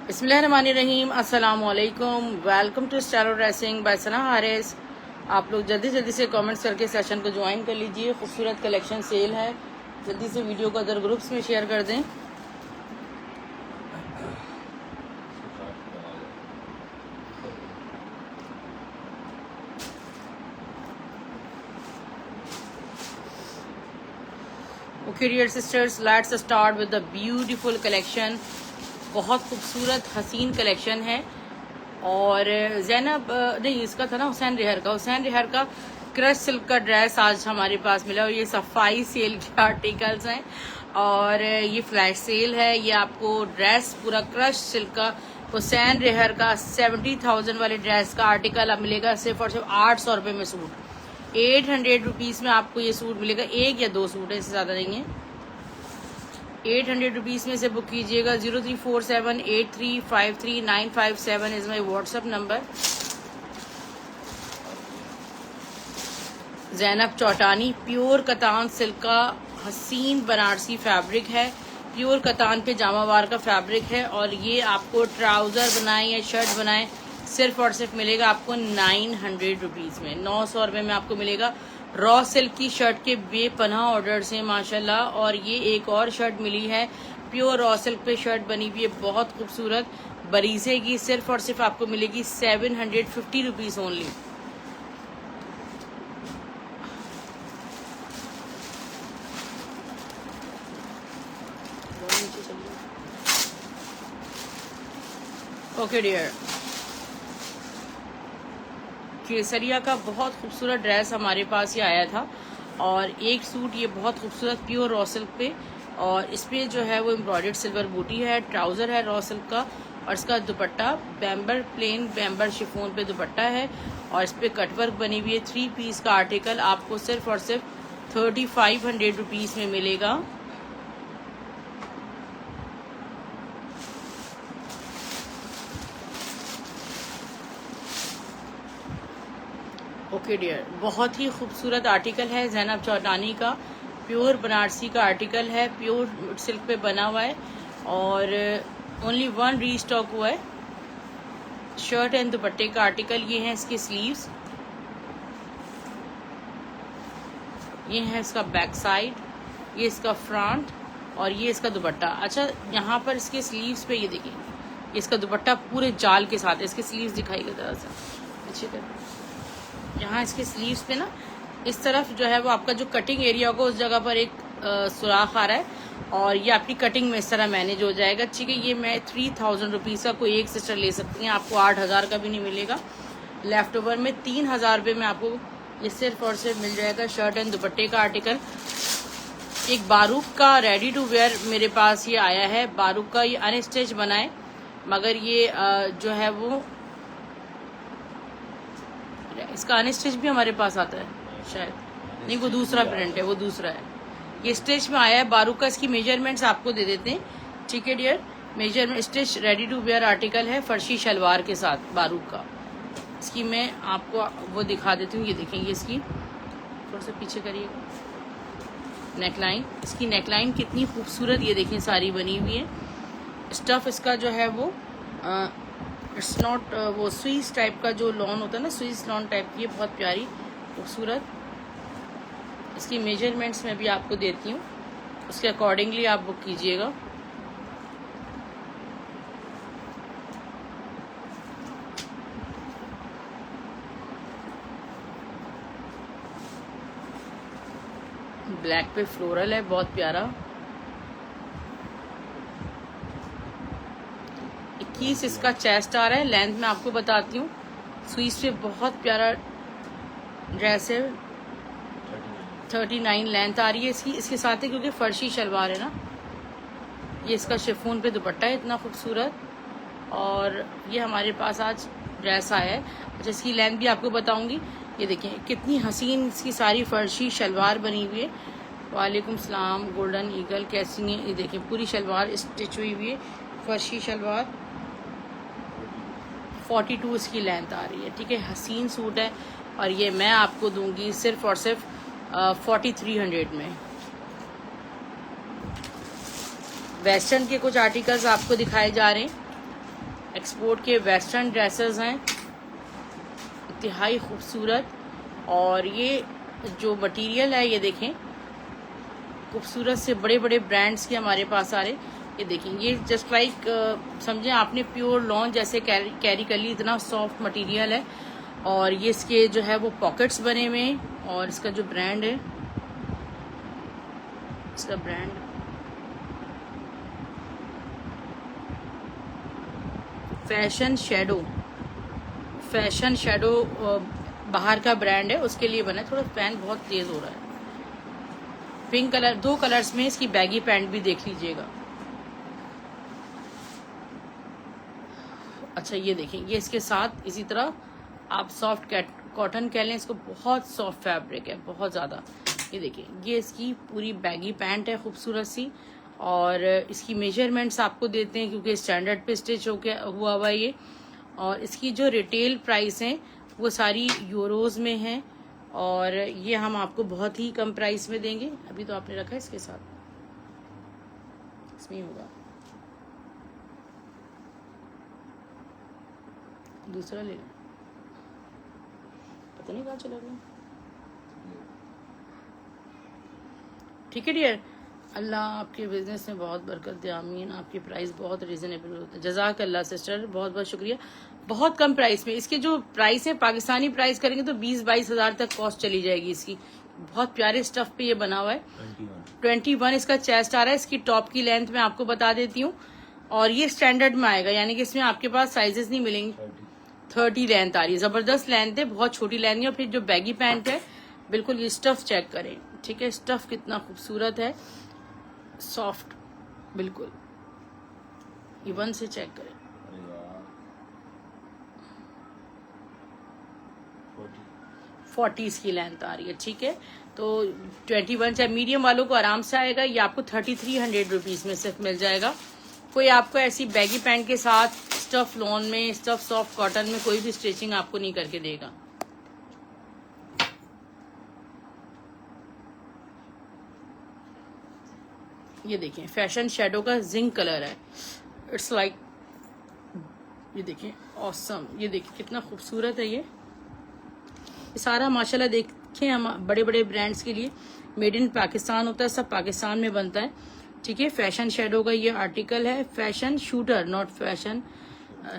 बिस्मिल्लाहिर्रहमानिर्रहीम, अस्सलाम वालेकुम। Welcome to style dressing by Sana Haris. आप लोग जल्दी जल्दी से कमेंट्स करके सेशन को ज्वाइन कर लीजिए। खूबसूरत कलेक्शन सेल है, जल्दी से वीडियो को अदर ग्रुप्स में शेयर कर दें। Okay dear sisters, let's start with the beautiful collection. बहुत खूबसूरत हसीन कलेक्शन है। और जैनब नहीं, इसका था ना हुसैन रिहर का क्रश सिल्क का ड्रेस आज हमारे पास मिला। और ये सफाई सेल के आर्टिकल्स हैं और ये फ्लैश सेल है। ये आपको ड्रेस पूरा क्रश सिल्क का हुसैन रिहर का 70,000 वाले ड्रेस का आर्टिकल अब मिलेगा सिर्फ और सिर्फ 800 रुपये में सूट। 800 रुपीज़ में आपको ये सूट मिलेगा। एक या दो सूट है, इससे ज़्यादा नहीं है। 800 रुपीज़ में से बुक कीजिएगा। 0347835957 is my WhatsApp number. Zainab Chautani pure कतान सिल्क का हसीन बनारसी फैब्रिक है। प्योर कतान पे जामावार का फैब्रिक है। और ये आपको ट्राउज़र बनाए या शर्ट बनाए सिर्फ और सिर्फ मिलेगा आपको 900 रुपीज़ में। 900 रुपये में आपको मिलेगा। रॉ सिल्क की शर्ट के बेपनाह ऑर्डर्स हैं माशाल्लाह। और ये एक और शर्ट मिली है, प्योर रॉ सिल्क पे शर्ट बनी हुई है, बहुत खूबसूरत बरीसे की। सिर्फ और सिर्फ आपको मिलेगी 750 रुपीज़ ओनली। ओके डियर, केसरिया का बहुत खूबसूरत ड्रेस हमारे पास ये आया था। और एक सूट ये बहुत खूबसूरत प्योर रॉ सिल्क पे, और इस पे जो है वो एम्ब्रॉयडर्ड सिल्वर बूटी है। ट्राउज़र है रॉ सिल्क का, और इसका दुपट्टा बैम्बर प्लेन बैम्बर शिफोन पे दुपट्टा है। और इस पे कटवर्क बनी हुई है। 3 पीस का आर्टिकल आपको सिर्फ और सिर्फ 3500 रुपीज़ में मिलेगा। ओके डियर, बहुत ही खूबसूरत आर्टिकल है जैनब चौटानी का। प्योर बनारसी का आर्टिकल है, प्योर सिल्क पे बना हुआ है। और ओनली 1 रीस्टॉक हुआ है। शर्ट एंड दुपट्टे का आर्टिकल। ये है इसके स्लीव्स, ये है इसका बैक साइड, ये इसका फ्रंट, और ये इसका दुपट्टा। अच्छा, यहाँ पर इसके स्लीव्स पे ये देखिए, इसका दुपट्टा पूरे जाल के साथ है। इसके स्लीव्स दिखाइएगा ज़रा सा अच्छी तरह। यहाँ इसके स्लीव्स पे ना इस तरफ जो है वो आपका जो कटिंग एरिया होगा उस जगह पर एक सुराख आ रहा है। और ये आपकी कटिंग में इस तरह मैनेज हो जाएगा। ठीक है, ये मैं 3000 रुपीज़ का कोई एक सिस्टर ले सकती हैं, आपको 8000 का भी नहीं मिलेगा। लेफ्ट ओवर में 3000 रुपये में आपको ये सिर्फ और सिर्फ मिल जाएगा। शर्ट एंड दुपट्टे का आर्टिकल। एक बारूक का रेडी टू वेयर मेरे पास ये आया है। बारूक का ये अनस्टिच बनाए, मगर ये जो है वो इसका अनस्टिच भी हमारे पास आता है शायद, नहीं वो दूसरा प्रिंट है, वो दूसरा है। ये स्टिच में आया है बारूक का। इसकी मेजरमेंट्स आपको दे देते हैं। ठीक है dear, measurement stitch ready to wear article है फर्शी शलवार के साथ बारूक का। इसकी मैं आपको वो दिखा देती हूँ। ये देखेंगे, इसकी थोड़ा सा पीछे करिएगा। नेकलाइन, इसकी नेकलाइन कितनी खूबसूरत ये देखें सारी बनी हुई है। स्टफ इसका जो है वो इट्स नॉट वो स्वीज टाइप का जो लॉन होता है ना, स्वीज लॉन टाइप की, बहुत प्यारी खूबसूरत। इसकी मेजरमेंट्स मैं भी आपको देती हूँ, उसके अकॉर्डिंगली आप बुक कीजिएगा। ब्लैक पे फ्लोरल है, बहुत प्यारा। 21 इसका चेस्ट आ रहा है। लेंथ में आपको बताती हूँ। स्वीज पे बहुत प्यारा ड्रेस है। 39 लेंथ आ रही है इसकी। इसके साथ ही क्योंकि फर्शी शलवार है ना, ये इसका शिफॉन पे दुपट्टा है इतना खूबसूरत। और ये हमारे पास आज ड्रेस आया है। अच्छा, इसकी लेंथ भी आपको बताऊंगी। ये देखें कितनी हसीन इसकी सारी फर्शी शलवार बनी हुई है। वालेकुम सलाम गोल्डन ईगल, कैसी है? ये देखें पूरी शलवार स्टिच हुई हुई है, फर्शी शलवार। 42 इसकी लेंथ आ रही है। ठीक है, हसीन सूट है। और ये मैं आपको दूंगी सिर्फ और सिर्फ 4300 में। वेस्टर्न के कुछ आर्टिकल्स आपको दिखाए जा रहे हैं। एक्सपोर्ट के वेस्टर्न ड्रेसेस हैं, इंतहाई खूबसूरत। और ये जो मटेरियल है ये देखें, खूबसूरत से बड़े बड़े ब्रांड्स के हमारे पास आ रहे। ये देखें, ये जस्ट लाइक समझें आपने प्योर लॉन जैसे कैरी कर ली, इतना सॉफ्ट मटेरियल है। और ये इसके जो है वो पॉकेट्स बने हुए हैं। और इसका जो ब्रांड है, इसका brand fashion shadow, fashion shadow बाहर का ब्रांड है, उसके लिए बना है। थोड़ा फैन बहुत तेज हो रहा है। पिंक कलर, 2 कलर्स में इसकी बैगी पैंट भी देख लीजिएगा। अच्छा ये देखें, ये इसके साथ इसी तरह आप सॉफ्ट कॉटन कह लें इसको, बहुत सॉफ्ट फैब्रिक है, बहुत ज़्यादा। ये देखिए, ये इसकी पूरी बैगी पैंट है खूबसूरत सी। और इसकी मेजरमेंट्स आपको देते हैं क्योंकि स्टैंडर्ड पे स्टिच हुआ हुआ ये। और इसकी जो रिटेल प्राइस है वो सारी यूरोज में है। और ये हम आपको बहुत ही कम प्राइस में देंगे। अभी तो आपने रखा है इसके साथ, इसमें होगा, दूसरा ले लें, पता नहीं कहाँ चला गया। ठीक है डियर, अल्लाह आपके बिजनेस में बहुत बरकत दे, आमीन। आपकी प्राइस बहुत रीजनेबल होता है, जज़ाक अल्लाह सिस्टर, बहुत बहुत शुक्रिया। बहुत कम प्राइस में इसके जो प्राइस है, पाकिस्तानी प्राइस करेंगे तो 20-22 हज़ार तक कॉस्ट चली जाएगी इसकी। बहुत प्यारे स्टफ पे ये बना हुआ है। 21 इसका चेस्ट आ रहा है। इसकी टॉप की लेंथ मैं आपको बता देती हूँ। और ये स्टैंडर्ड में आएगा, यानी कि इसमें आपके पास साइजेस नहीं मिलेंगे। 30 लेंथ आ रही है, जबरदस्त लेंथ है, बहुत छोटी लेंथ है। और फिर जो बैगी पैंट है, बिल्कुल ये स्टफ चेक करें, ठीक है, स्टफ कितना खूबसूरत है, सॉफ्ट बिल्कुल, इवन से चेक करें। 40 की लेंथ आ रही है, ठीक है। तो 21 चाहे मीडियम वालों को आराम से आएगा। ये आपको 3300 रुपीज में सिर्फ मिल जाएगा। कोई आपको ऐसी बैगी पैंट के साथ स्टफ लॉन में, स्टफ सॉफ्ट कॉटन में कोई भी स्टिचिंग आपको नहीं करके देगा। ये देखिए, फैशन शेडो का जिंक कलर है, इट्स लाइक, ये देखिए ऑसम। ये देखिए कितना खूबसूरत है ये सारा, माशाल्लाह। देखें, हम बड़े बड़े ब्रांड्स के लिए मेड इन पाकिस्तान होता है, सब पाकिस्तान में बनता है, ठीक है। फैशन शेडो का ये आर्टिकल है, fashion shooter not fashion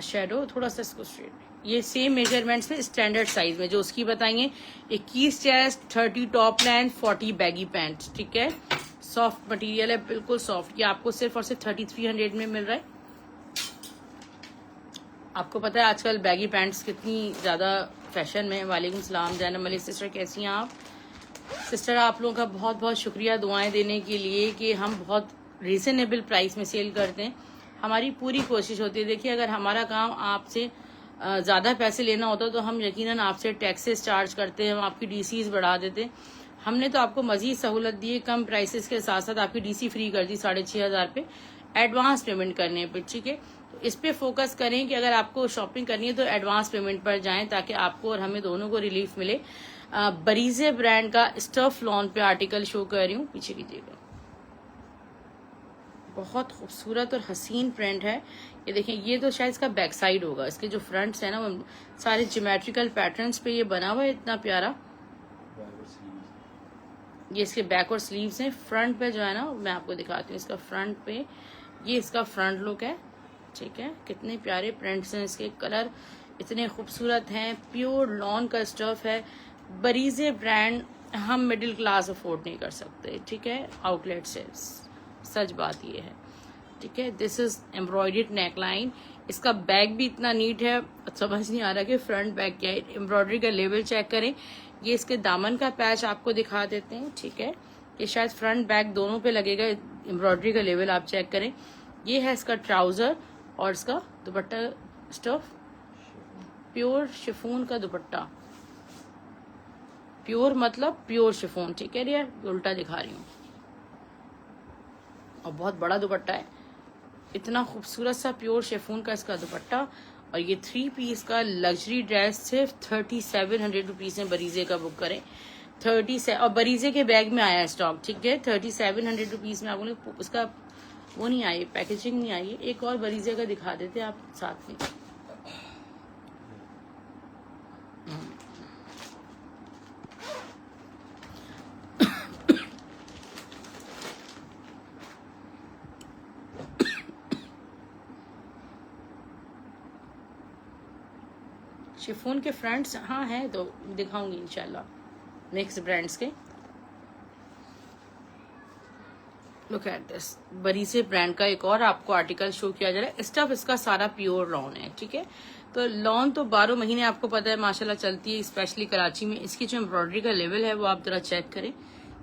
shadow. थोड़ा सा इसको स्ट्रेट, ये सेम मेजरमेंट्स में स्टैंडर्ड साइज में जो उसकी बताएंगे, 21 chest, 30 top length, 40 baggy pant, ठीक है। सॉफ्ट मटेरियल है, बिल्कुल सॉफ्ट। ये आपको सिर्फ और सिर्फ 3300 में मिल रहा है। आपको पता है आजकल बैगी पैंट्स कितनी ज्यादा फैशन में। वालेकुम सलाम जैनब मलिक सिस्टर, कैसी हैं आप? सिस्टर आप लोगों का बहुत बहुत शुक्रिया दुआएं देने के लिए कि हम बहुत रीजनेबल प्राइस में सेल करते हैं। हमारी पूरी कोशिश होती है। देखिए, अगर हमारा काम आपसे ज़्यादा पैसे लेना होता तो हम यकीनन आपसे टैक्सेस चार्ज करते हैं, हम आपकी डीसीज बढ़ा देते। हमने तो आपको मजीद सहूलत दी है, कम प्राइसेस के साथ साथ आपकी डीसी फ्री कर दी 6500 पे एडवांस पेमेंट करने पे, ठीक है। तो इस पे फोकस करें कि अगर आपको शॉपिंग करनी है तो एडवांस पेमेंट पर जाएं ताकि आपको और हमें दोनों को रिलीफ मिले। बरीजे ब्रांड का स्टफ लॉन पे आर्टिकल शो कर रही हूँ, पीछे कीजिएगा। बहुत खूबसूरत और हसीन प्रिंट है। ये देखें, ये तो शायद इसका बैक साइड होगा। इसके जो फ्रंट्स है ना वो सारे ज्योमेट्रिकल पैटर्न्स पे ये बना हुआ है, इतना प्यारा। ये इसके बैक और स्लीव्स हैं। फ्रंट पे जो है ना मैं आपको दिखाती हूँ, इसका फ्रंट पे ये इसका फ्रंट लुक है, ठीक है। कितने प्यारे प्रिंट्स हैं, इसके कलर इतने खूबसूरत हैं। प्योर लॉन का स्टफ है। बरीजे ब्रांड हम मिडिल क्लास अफोर्ड नहीं कर सकते, ठीक है, आउटलेट से, सच बात ये है, ठीक है। This is embroidered neckline. इसका बैग भी इतना नीट है, समझ नहीं आ रहा कि फ्रंट बैग क्या है। एम्ब्रॉयडरी का लेवल चेक करें। ये इसके दामन का पैच आपको दिखा देते हैं, ठीक है। ये शायद फ्रंट बैक दोनों पे लगेगा। एम्ब्रॉयडरी का लेवल आप चेक करें। ये है इसका ट्राउजर और इसका दुपट्टा स्टफ, प्योर शिफॉन का दुपट्टा। प्योर मतलब प्योर शिफॉन, ठीक है यार, उल्टा दिखा रही हूँ। और बहुत बड़ा दुपट्टा है, इतना खूबसूरत सा प्योर शिफॉन का इसका दुपट्टा। और ये 3 पीस का लग्जरी ड्रेस सिर्फ 3700 रुपीज में बरीजे का बुक करें। 37 और बरीजे के बैग में आया है स्टॉक, ठीक है। 3700 रुपीज में आपको इसका वो नहीं आई, पैकेजिंग नहीं आई। एक और बरीजे का दिखा देते आप साथ में। शिफॉन के फ्रंट्स हाँ हैं तो दिखाऊंगी इंशाल्लाह, नेक्स्ट ब्रांड्स के। लुक एट दिस, बरीसे ब्रांड का एक और आपको आर्टिकल शो किया जा रहा है। स्टफ इसका सारा प्योर लॉन है, ठीक है। तो लॉन तो 12 महीने आपको पता है माशाल्लाह चलती है, स्पेशली कराची में। इसकी जो एम्ब्रॉयडरी का लेवल है वो आप जरा चेक करें,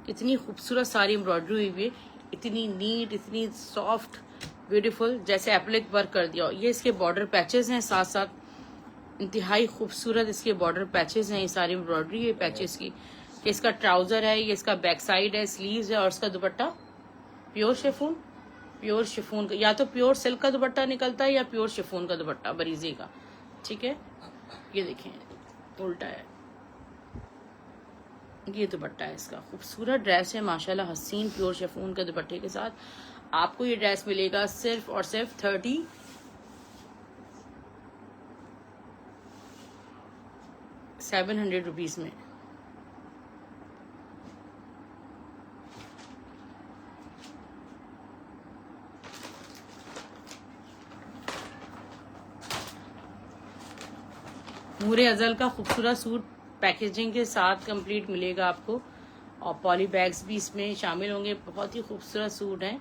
कितनी खूबसूरत सारी एम्ब्रॉयडरी हुई है, इतनी नीट, इतनी सॉफ्ट, ब्यूटीफुल, जैसे एप्लिक वर्क कर दिया हो। ये इसके बॉर्डर पैचेस हैं, साथ साथ इंतहाई खूबसूरत इसके बॉर्डर पैचेस हैं। ये सारी एम्ब्रॉयडरी है पैचेस की। ये इसका ट्राउजर है, ये इसका बैक साइड है, स्लीव्स है, और इसका दुपट्टा प्योर शिफॉन, प्योर शिफॉन का, या तो प्योर सिल्क का दुपट्टा निकलता है या प्योर शिफॉन का दुपट्टा बरीजे का, ठीक है। ये देखें उल्टा है, ये दुपट्टा है इसका। खूबसूरत ड्रेस है माशाल्लाह, हसीन प्योर शिफॉन के दुपट्टे के साथ आपको ये ड्रेस मिलेगा सिर्फ और सिर्फ 3700 रुपीज में। नूरे अजल का खूबसूरत सूट पैकेजिंग के साथ कंप्लीट मिलेगा आपको, और पॉली बैग्स भी इसमें शामिल होंगे। बहुत ही खूबसूरत सूट है,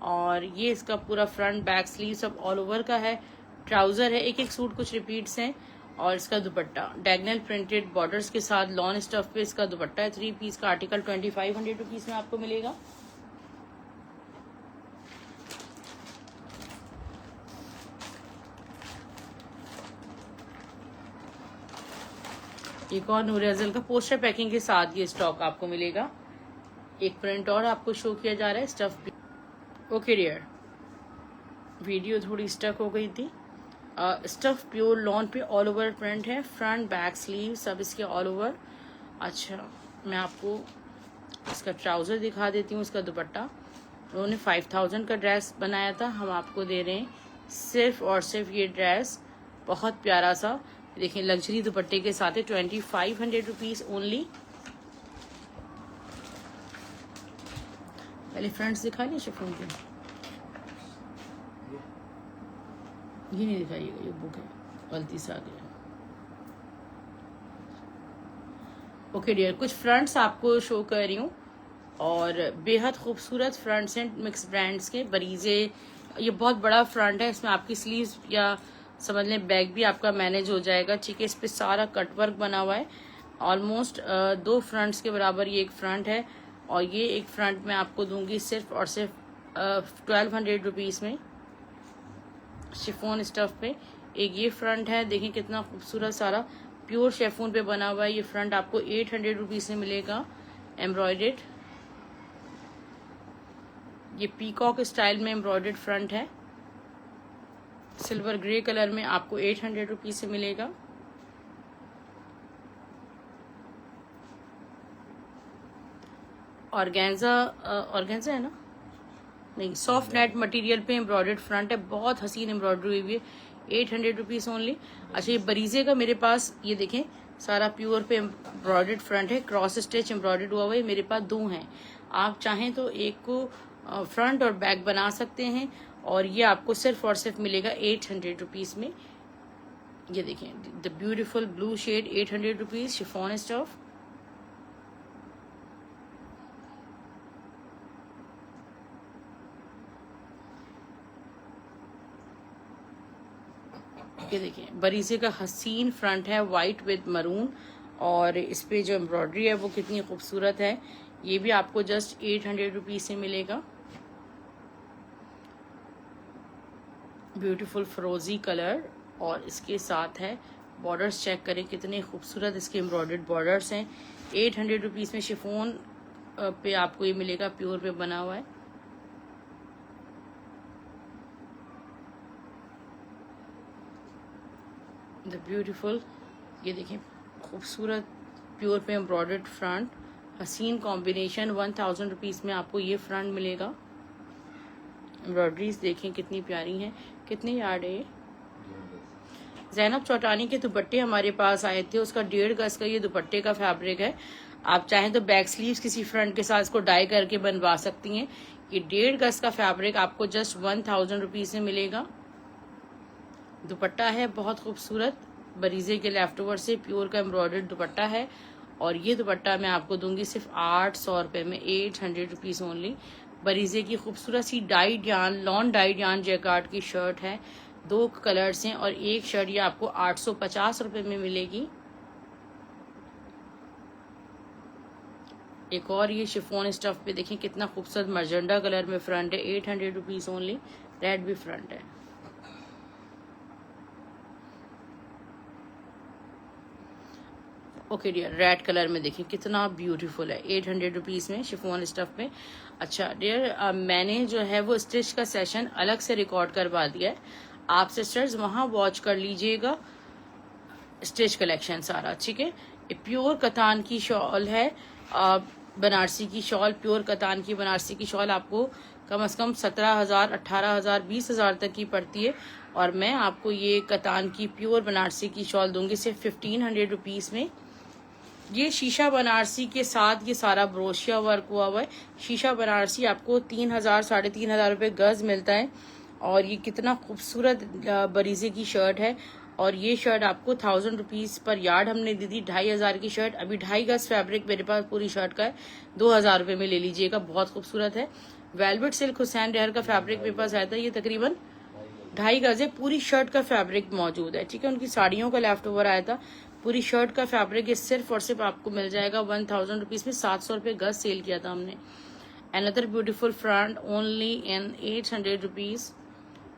और ये इसका पूरा फ्रंट बैक स्लीव सब ऑल ओवर का है। ट्राउजर है, एक एक सूट कुछ रिपीट्स हैं, और इसका दुपट्टा डायगोनल प्रिंटेड बॉर्डर्स के साथ लॉन स्टफ पे इसका दुपट्टा है। 3 पीस का आर्टिकल 2500 रुपीज में आपको मिलेगा। एक और नूरे अजल का पोस्टर पैकिंग के साथ ये स्टॉक आपको मिलेगा। एक प्रिंट और आपको शो किया जा रहा है स्टफ। ओके डियर, वीडियो थोड़ी स्टक हो गई थी। स्टफ प्योर लॉन पे ऑल ओवर प्रिंट है, फ्रंट बैक स्लीव सब इसके ऑल ओवर। अच्छा, मैं आपको इसका ट्राउजर दिखा देती हूँ, इसका दुपट्टा। उन्होंने 5000 का ड्रेस बनाया था, हम आपको दे रहे हैं सिर्फ और सिर्फ ये ड्रेस बहुत प्यारा सा, देखिए लग्जरी दुपट्टे के साथ है, 2500 रुपीज ओनली। पहले फ्रंट्स दिखा लिया शिफॉन के, ये नहीं दिखाइएगा, ये बुक है, गलती से आ गया। ओके डियर, कुछ फ्रंट्स आपको शो कर रही हूँ, और बेहद खूबसूरत फ्रंट्स हैं मिक्स ब्रांड्स के। बरीजे, ये बहुत बड़ा फ्रंट है, इसमें आपकी स्लीव्स या समझ लें बैग भी आपका मैनेज हो जाएगा, ठीक है। इस पे सारा कटवर्क बना हुआ है, ऑलमोस्ट 2 फ्रंट्स के बराबर ये एक फ्रंट है, और ये एक फ्रंट में आपको दूंगी सिर्फ और सिर्फ 1200 रुपीज़ में शिफॉन स्टफ पे। एक ये फ्रंट है, देखिए कितना खूबसूरत सारा प्योर शिफॉन पे बना हुआ है। ये फ्रंट आपको 800 रुपीज़ में मिलेगा एम्ब्रॉयडेड। ये पीकॉक स्टाइल में एम्ब्रॉयडेड फ्रंट है, सिल्वर ग्रे कलर में आपको 800 रुपीज से मिलेगा। ऑर्गेन्जा है ना, नहीं, सॉफ्ट नेट मटेरियल पे एम्ब्रॉयडेड फ्रंट है, बहुत हसीन एम्ब्रॉयडरी हुई है, 800 रुपीज ओनली। अच्छा, ये बरीजे का मेरे पास, ये देखें सारा प्योर पे एम्ब्रॉयडेड फ्रंट है, क्रॉस स्टिच एम्ब्रॉयडेड हुआ हुआ है। मेरे पास 2 हैं, आप चाहें तो एक को फ्रंट और बैक बना सकते हैं, और ये आपको सिर्फ और सिर्फ मिलेगा 800 रुपीज में। ये देखें the beautiful blue shade, 800 rupees chiffon stuff. ये देखें बरीजे का हसीन फ्रंट है, वाइट विद मरून, और इस पे जो एम्ब्रॉयडरी है वो कितनी खूबसूरत है। ये भी आपको जस्ट 800 रुपीज से मिलेगा। ब्यूटीफुल फ्रोजी कलर, और इसके साथ है बॉर्डर्स, चेक करें कितने खूबसूरत इसके एम्ब्रॉयडर्ड बॉर्डर्स हैं। 800 रुपीज़ में शिफॉन पे आपको ये मिलेगा, प्योर पे बना हुआ है। द ब्यूटीफुल, ये देखें खूबसूरत प्योर पे एम्ब्रॉयडर्ड फ्रंट, हसीन कॉम्बिनेशन। 1000 रुपीज़ में आपको ये फ्रंट मिलेगा। एम्ब्रॉयडरीज देखें कितनी प्यारी हैं। कितने यार्ड है ये? जैनब चौटानी के दुपट्टे हमारे पास आए थे, उसका 1.5 गज का ये दुपट्टे का फैब्रिक है। आप चाहें तो बैक स्लीव्स किसी फ्रंट के साथ इसको डाई करके बनवा सकती हैं। ये 1.5 गज का फैब्रिक आपको जस्ट 1000 रुपीज में मिलेगा। दुपट्टा है बहुत खूबसूरत, बरीजे के लेफ्ट ओवर से प्योर का एम्ब्रॉयडर्ड दुपट्टा है। और ये दुपट्टा मैं आपको दूंगी सिर्फ 800 रुपये में, 800 रुपीज ओनली। बरीजे की खूबसूरत सी डाइड यान, लॉन डाइड यान जैकार्ड की शर्ट है। 2 कलर्स हैं और एक शर्ट ये आपको 850 रुपये में मिलेगी। एक और ये शिफॉन स्टफ पे देखें कितना खूबसूरत मर्जेंडा कलर में फ्रंट है, 800 रुपीज ओनली। रेड भी फ्रंट है। ओके डियर, रेड कलर में देखिए कितना ब्यूटीफुल है, 800 रुपीज़ में शिफॉन स्टफ में। अच्छा डियर, मैंने जो है वो स्टिच का सेशन अलग से रिकॉर्ड करवा दिया है, आप सिस्टर्स वहाँ वॉच कर लीजिएगा स्टिच कलेक्शन सारा, ठीक है। ये प्योर कतान की शॉल है, बनारसी की शॉल, प्योर कतान की बनारसी की शॉल आपको कम से कम 17,000, 18,000, 20,000 तक की पड़ती है। और मैं आपको ये कतान की प्योर बनारसी की शॉल दूंगी सिर्फ 1500 रुपीज़ में। ये शीशा बनारसी के साथ ये सारा ब्रोशिया वर्क हुआ है। शीशा बनारसी आपको 3,000, 3,500 रुपये गज मिलता है। और ये कितना खूबसूरत बरीजे की शर्ट है। और ये शर्ट आपको 1000 रुपीज़ पर यार्ड हमने दी थी। 2,500 की शर्ट, अभी 2.5 गज फैब्रिक मेरे पास पूरी शर्ट का है, 2,000 रुपये में ले लीजिएगा, बहुत खूबसूरत है। वेलवेट सिल्क हुसैन रेहर का फैब्रिक मेरे पास आया था, ये तकरीबन 2.5 गज है, पूरी शर्ट का फैब्रिक मौजूद है, ठीक है। उनकी साड़ियों का लेफ्ट ओवर आया था, पूरी शर्ट का फैब्रिक ये सिर्फ और सिर्फ आपको मिल जाएगा 1000 रुपीज़ में। 700 रुपये गज सेल किया था हमने। Another beautiful front only in 800 rupees.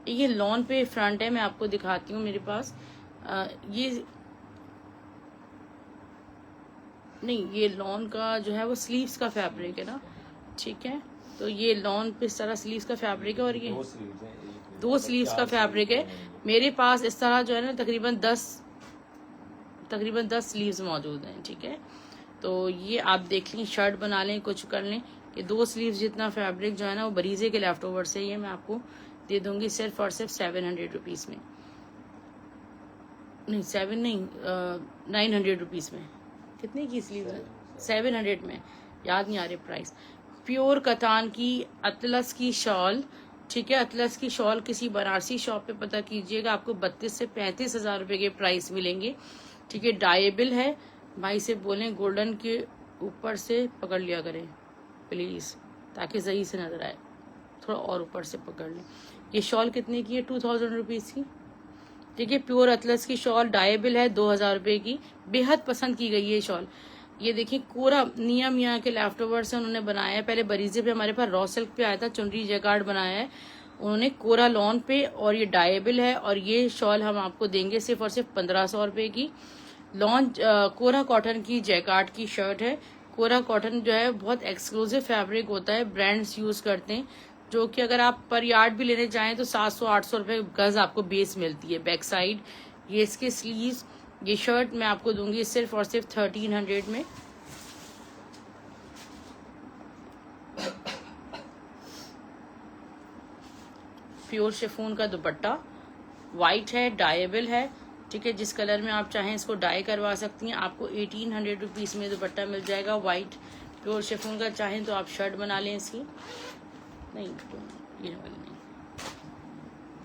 ये लॉन पे फ्रंट है, मैं आपको दिखाती हूँ मेरे पास। ये नहीं, ये लॉन का जो है वो स्लीव्स का फैब्रिक है ना, ठीक है। तो ये लॉन पे सारा स्लीव्स का फैब्रिक है और ये 2 स्लीव्स का फैब्रिक है। मेरे पास इस तरह जो है ना तकरीबन 10 स्लीव्स मौजूद हैं, ठीक है। तो ये आप देख लें, शर्ट बना लें, कुछ कर लें। कि 2 स्लीव्स जितना फैब्रिक जो है ना वो बरीजे के लेफ्ट ओवर से, ये मैं आपको दे दूंगी सिर्फ और सिर्फ 700 रुपीज़ में। नहीं 7 नहीं, 900 रुपीज़ में। कितने की स्लीव है? 700 में, याद नहीं आ रही प्राइस। प्योर कतान की अतलस की शॉल, ठीक है। अतलस की शॉल किसी बनारसी शॉप पे पता कीजिएगा, आपको 32 से 35,000 रुपये के प्राइस मिलेंगे, ठीक है। डायेबल है, भाई से बोलें गोल्डन के ऊपर से पकड़ लिया करें प्लीज़, ताकि सही से नजर आए, थोड़ा और ऊपर से पकड़ लें। ये शॉल कितने की है? 2000 रुपीज़ की, ठीक है। प्योर अतलस की शॉल डायेबल है, 2000 रुपये की। बेहद पसंद की गई है शॉल। ये देखिए कोरा नियम यहाँ के लेफ्ट ओवर से उन्होंने बनाया है। पहले बरीजे पे हमारे पास रॉ सिल्क पे आया था, चुनरी जैकार्ड बनाया है उन्होंने कोरा लॉन पे, और ये डायेबल है। और ये शॉल हम आपको देंगे सिर्फ और सिर्फ 1500 रुपये की। लॉन कोरा कॉटन की जैकार्ड की शर्ट है। कोरा कॉटन जो है बहुत एक्सक्लूसिव फैब्रिक होता है, ब्रांड्स यूज करते हैं, जो कि अगर आप पर यार्ड भी लेने जाएं तो 700-800 रुपये गज आपको बेस मिलती है। बैक साइड ये इसके स्लीव्स, ये शर्ट मैं आपको दूंगी सिर्फ और सिर्फ 1300 में। प्योर शिफॉन का दुपट्टा, वाइट है, डायेबल है, ठीक है। जिस कलर में आप चाहें इसको डाई करवा सकती हैं। आपको 1800 रुपीज़ में दुपट्टा मिल जाएगा वाइट प्योर शिफॉन का। चाहें तो आप शर्ट बना लें इसकी, नहीं ये वाली नहीं,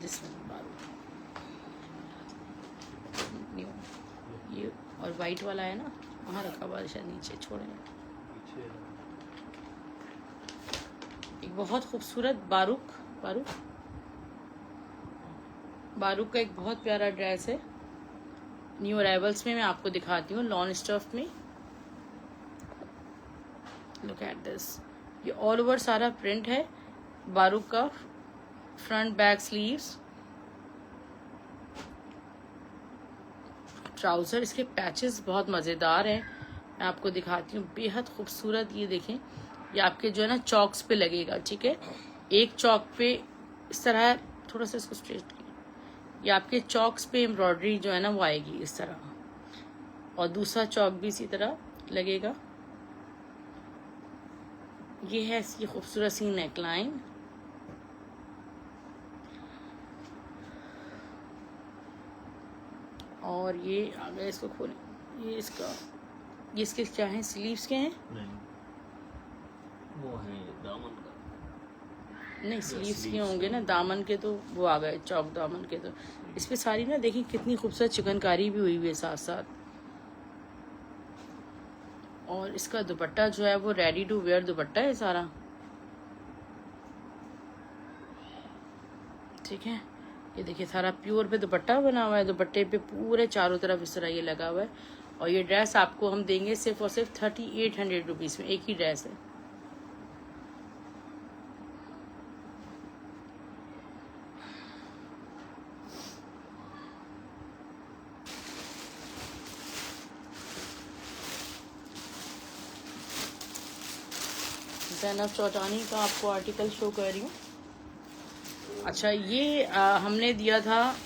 जिसमें ये और वाइट वाला है ना, वहाँ रखा हुआ शायद नीचे, छोड़ें। एक बहुत खूबसूरत बारूक का एक बहुत प्यारा ड्रेस है, न्यू अराइवल्स में मैं आपको दिखाती हूँ, लॉन स्टफ में। लुक एट दिस, ये ऑल ओवर सारा प्रिंट है बारूक का, फ्रंट बैक स्लीव्स, ट्राउजर, इसके पैचेस बहुत मज़ेदार हैं, मैं आपको दिखाती हूँ, बेहद खूबसूरत। ये देखें, ये आपके जो है ना चॉक्स पे लगेगा, ठीक है। एक चॉक पे इस तरह, थोड़ा सा इसको स्ट्रेट, ये आपके चॉक्स पे एम्ब्रॉयडरी जो है ना वो आएगी इस तरह, और दूसरा चॉक भी इसी तरह लगेगा। ये है इसकी खूबसूरत सी नेकलाइन, और ये आ गया, इसको खोलें, ये इसके क्या है, स्लीव्स के हैं? नहीं, वो है दामन का। नहीं, स्लीव्स के होंगे ना, दामन के तो वो आ गए, चौक दामन के। तो इस पे सारी ना देखिए कितनी खूबसूरत चिकनकारी भी हुई हुई है साथ साथ। और इसका दुपट्टा जो है वो रेडी टू वेयर दुपट्टा है सारा, ठीक है। ये देखिए सारा प्योर पे दुपट्टा बना हुआ है, दुपट्टे पे पूरे चारों तरफ इस तरह ये लगा हुआ है। और ये ड्रेस आपको हम देंगे सिर्फ और सिर्फ 3800 रुपीज़ में, एक ही ड्रेस है। ज़ैनब चौटानी का आपको आर्टिकल शो कर रही हूँ। अच्छा, ये हमने दिया था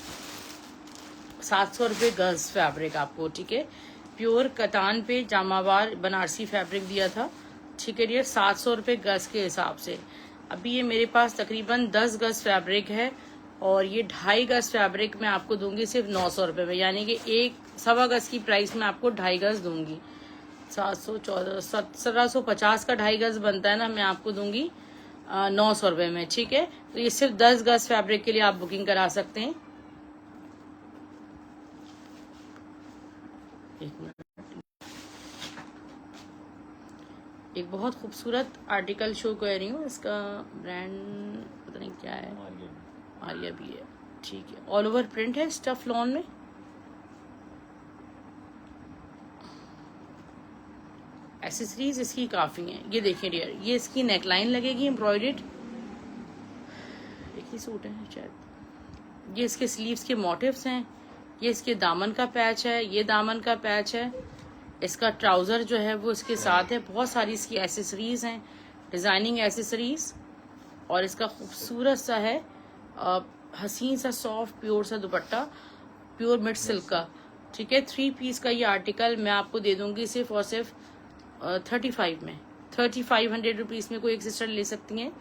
700 रुपये गज फैब्रिक आपको, ठीक है। प्योर कतान पे जामावार बनारसी फैब्रिक दिया था, ठीक है डियर, 700 रुपये गज के हिसाब से। अभी ये मेरे पास तकरीबन 10 गज फैब्रिक है और ये 2.5 गज फैब्रिक मैं आपको दूंगी सिर्फ 900 रुपये में, यानी कि एक सवा गज की प्राइस में आपको 2.5 गज दूंगी। 1750 का 2.5 गज बनता है ना, मैं आपको दूंगी 900 रुपये में, ठीक है। तो ये सिर्फ 10 गज फैब्रिक के लिए आप बुकिंग करा सकते हैं। एक मिनट, एक बहुत खूबसूरत आर्टिकल शो कर रही हूँ, इसका ब्रांड पता नहीं क्या है, आर्या भी है, ठीक है। ऑल ओवर प्रिंट है स्टफ लॉन में। एसेसरीज इसकी काफ़ी हैं। ये देखिए डियर, ये इसकी नेकलाइन लगेगी एम्ब्रॉयडेड, एक ही सूट है शायद। ये इसके स्लीव्स के मोटिव्स हैं, ये इसके दामन का पैच है, ये दामन का पैच है, इसका ट्राउज़र जो है वो इसके साथ है। बहुत सारी इसकी एसेसरीज हैं, डिज़ाइनिंग एसेसरीज। और इसका खूबसूरत सा है हसीन सा सॉफ्ट प्योर सा दुपट्टा, प्योर मिड सिल्क का, ठीक है। 3 पीस का ये आर्टिकल मैं आपको दे दूंगी सिर्फ और सिर्फ 35 में, 3500 रुपीज़ में कोई एक सिस्टर ले सकती हैं।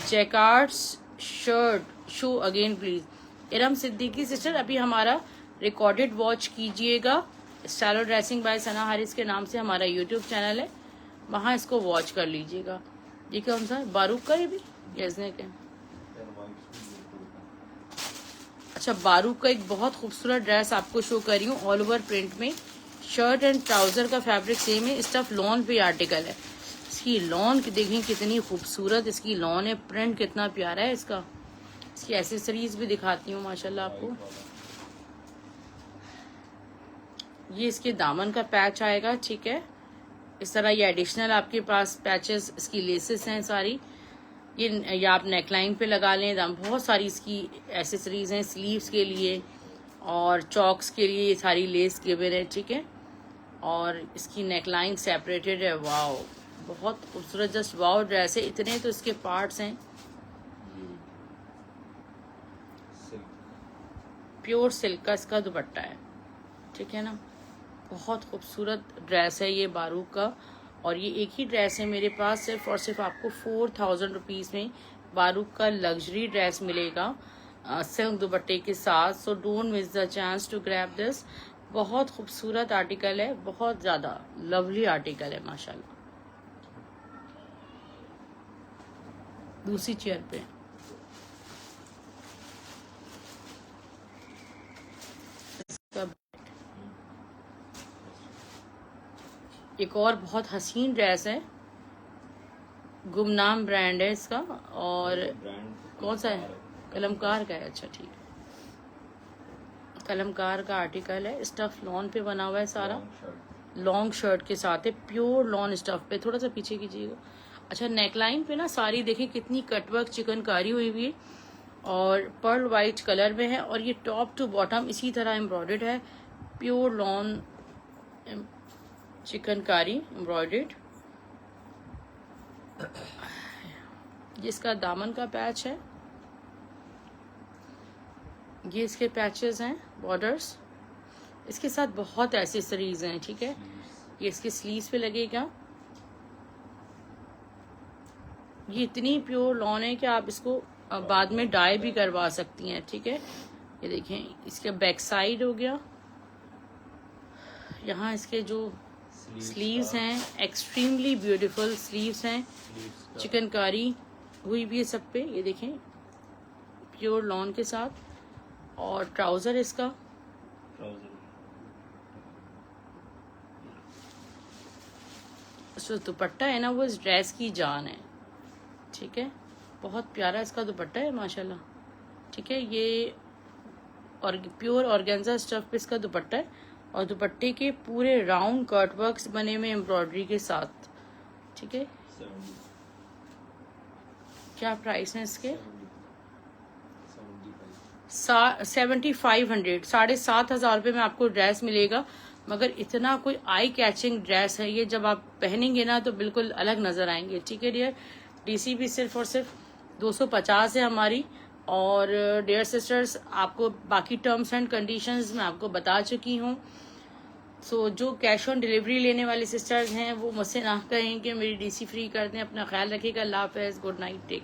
Jacquards shirt show again please. Iram Siddiqui sister, अभी हमारा रिकॉर्डेड वॉच कीजिएगा, style dressing by Sana Haris के नाम से हमारा यूट्यूब चैनल है, वहाँ इसको वॉच कर लीजिएगा। ये कौन सा बारूक का, ये भी यजने के। अच्छा, बारूक का एक बहुत खूबसूरत ड्रेस आपको शो कर रही हूँ, ऑल ओवर प्रिंट में। शर्ट एंड ट्राउजर का फैब्रिक सेम है, स्टफ लॉन पे आर्टिकल है। इसकी लॉन देखें कितनी खूबसूरत इसकी लॉन है, प्रिंट कितना प्यारा है इसका। इसकी एसेसरीज भी दिखाती हूँ माशाल्लाह आपको। ये इसके दामन का पैच आएगा, ठीक है। इस तरह ये एडिशनल आपके पास पैचेस, इसकी लेसेस हैं सारी। ये आप नेकलाइन पे लगा लें। बहुत सारी इसकी एसेसरीज हैं, स्लीव्स के लिए और चॉक्स के लिए ये सारी लेस गिवन है, ठीक है। और इसकी नेकलाइन सेपरेटेड है। वाओ, बहुत खूबसूरत, जस्ट वाओ ड्रेस है। इतने तो इसके पार्ट्स हैं। प्योर सिल्क का इसका दुपट्टा है, ठीक है ना। बहुत खूबसूरत ड्रेस है ये बारूक का। और ये एक ही ड्रेस है मेरे पास, सिर्फ और सिर्फ आपको 4000 रुपीज़ में बारूक का लग्जरी ड्रेस मिलेगा सिल्क दुपट्टे के साथ। So don't miss the chance to grab this. बहुत खूबसूरत आर्टिकल है, बहुत ज़्यादा लवली आर्टिकल है माशाल्लाह। दूसरी चेयर पे एक और बहुत हसीन ड्रेस है, गुमनाम ब्रांड है इसका। और कौन सा है, कलमकार का है, अच्छा ठीक है। कलमकार का आर्टिकल है, स्टफ लॉन पे बना हुआ है सारा, लॉन्ग शर्ट के साथ है, प्योर लॉन स्टफ पे। थोड़ा सा पीछे कीजिएगा। अच्छा, नेकलाइन पे ना सारी देखें कितनी कटवर्क चिकनकारी हुई हुई है और पर्ल वाइट कलर में है। और ये टॉप टू बॉटम इसी तरह एम्ब्रॉयडेड है, प्योर लॉन चिकनकारी एम्ब्रॉयडेड। जिसका दामन का पैच है, ये इसके पैचेस हैं, बॉर्डर्स। इसके साथ बहुत एसेसरीज हैं, ठीक है। ये इसके स्लीव्स पे लगेगा। ये इतनी प्योर लॉन है कि आप इसको बाद में डाई भी करवा सकती हैं, ठीक है। ये देखें, इसका बैक साइड हो गया, यहाँ इसके जो स्लीव्स हैं एक्सट्रीमली ब्यूटीफुल स्लीव्स हैं, चिकनकारी हुई भी है सब पे, ये देखें प्योर लॉन के साथ, और ट्राउजर इसका जो दुपट्टा है ना वो इस ड्रेस की जान है। ठीक है, बहुत प्यारा इसका दुपट्टा है माशाल्लाह। ठीक है, ये और प्योर ऑर्गेन्जा स्टफ पे इसका दुपट्टा है, और दुपट्टे के पूरे राउंड कट वर्क्स बने हुए एम्ब्रॉयडरी के साथ। ठीक है, क्या प्राइस है इसके? 7500, 7500 रुपये में आपको ड्रेस मिलेगा। मगर इतना कोई आई कैचिंग ड्रेस है ये, जब आप पहनेंगे ना तो बिल्कुल अलग नजर आएंगे। ठीक है डियर, डीसी भी सिर्फ और सिर्फ 250 है हमारी। और डियर सिस्टर्स, आपको बाकी टर्म्स एंड कंडीशंस मैं आपको बता चुकी हूँ। सो जो कैश ऑन डिलीवरी लेने वाले सिस्टर्स हैं वो मुझसे ना कहें कि मेरी डीसी फ्री कर दें। अपना ख्याल रखिएगा। अल्लाह हाफ़िज़, गुड नाइट, टेक